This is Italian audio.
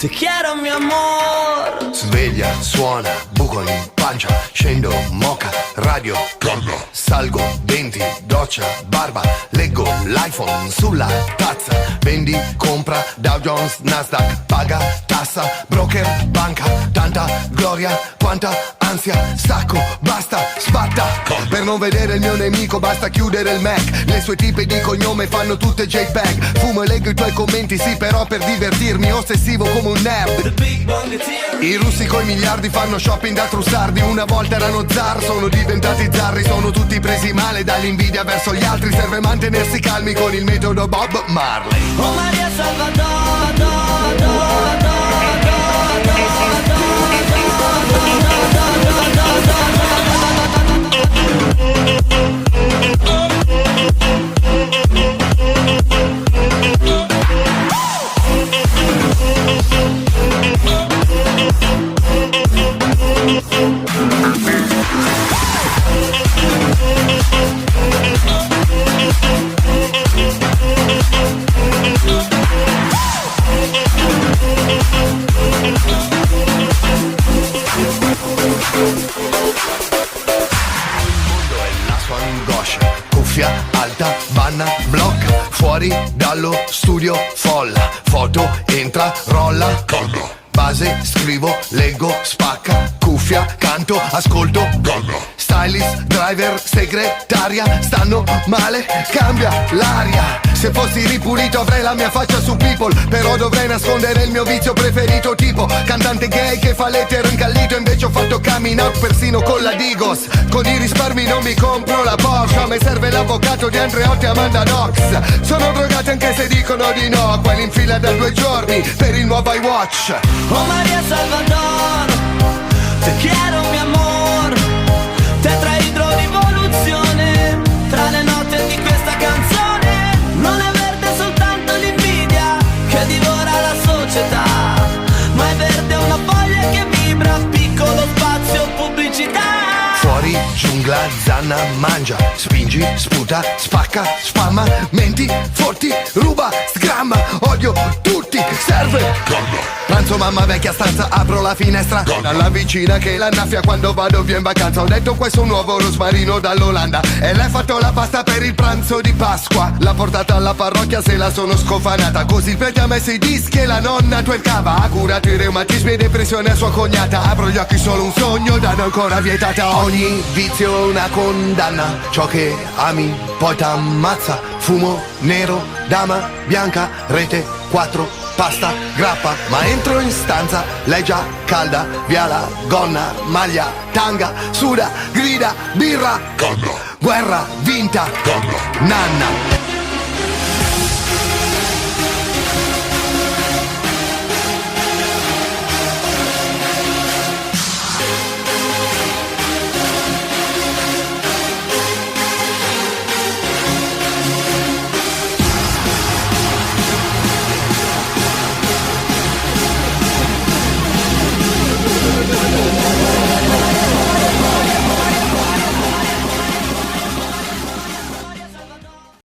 Te quiero mi amor. Sveglia, suona, buco in pancia, scendo, moca, radio, calma. Salgo, denti, doccia, barba, leggo l'iPhone sulla tazza. Vendi, compra, Dow Jones, Nasdaq, paga, tassa, broker, banca. Tanta gloria, quanta ansia, stacco, basta, sbatta. Per non vedere il mio nemico basta chiudere il Mac. Le sue tipe di cognome fanno tutte JPEG. Fumo e leggo i tuoi commenti, sì, però per divertirmi, ossessivo come un nerd. I russi coi miliardi fanno shopping da trussardi. Una volta erano zar, sono diventati zarri. Sono tutti presi male dall'invidia verso gli altri. Serve mantenersi calmi con il metodo Bob Marley. Oh Maria Salvador, alta, banna, blocca, fuori dallo studio, folla, foto, entra, rolla, calma. Base, scrivo, leggo, spacca, cuffia, canto, ascolto, calma. Stylist, driver, segretaria, stanno male, cambia l'aria. Se fossi ripulito avrei la mia faccia su People, però dovrei nascondere il mio vizio preferito, tipo cantante gay che fa l'etero incallito. Invece ho fatto coming out persino con la Digos. Con i risparmi non mi compro la Porsche, a me serve l'avvocato di Andreotti e Amanda Knox. Sono drogati anche se dicono di no, quelli in fila da 2 giorni per il nuovo iWatch. Oh Maria Salvador, te quiero mi amor. Tetraidro rivoluzione, tra le note di questa canzone. Non è verde soltanto l'invidia che divora la società, ma è verde una foglia che vibra, piccolo spazio pubblicità. Fuori, giungla, zanna, mangia, spingi, sputa, spacca, spamma, menti, forti, ruba, sgramma, odio tutti, serve calma. Pranzo mamma vecchia stanza, apro la finestra, dalla vicina che l'annaffia quando vado via in vacanza. Ho detto questo un nuovo rosmarino dall'Olanda e lei ha fatto la pasta per il pranzo di Pasqua. L'ha portata alla parrocchia, se la sono scofanata, così il prete ha messo i dischi e la nonna twerkava. Ha curato i reumatismi e depressione a sua cognata. Apro gli occhi, solo un sogno, danno ancora vietata. Ogni vizio è una condanna, ciò che ami poi t'ammazza. Fumo nero, dama bianca, rete 4, pasta, grappa, ma entro in stanza, lei già calda, via la gonna, maglia, tanga, suda, grida, birra, calma. Guerra vinta, calma. Nanna.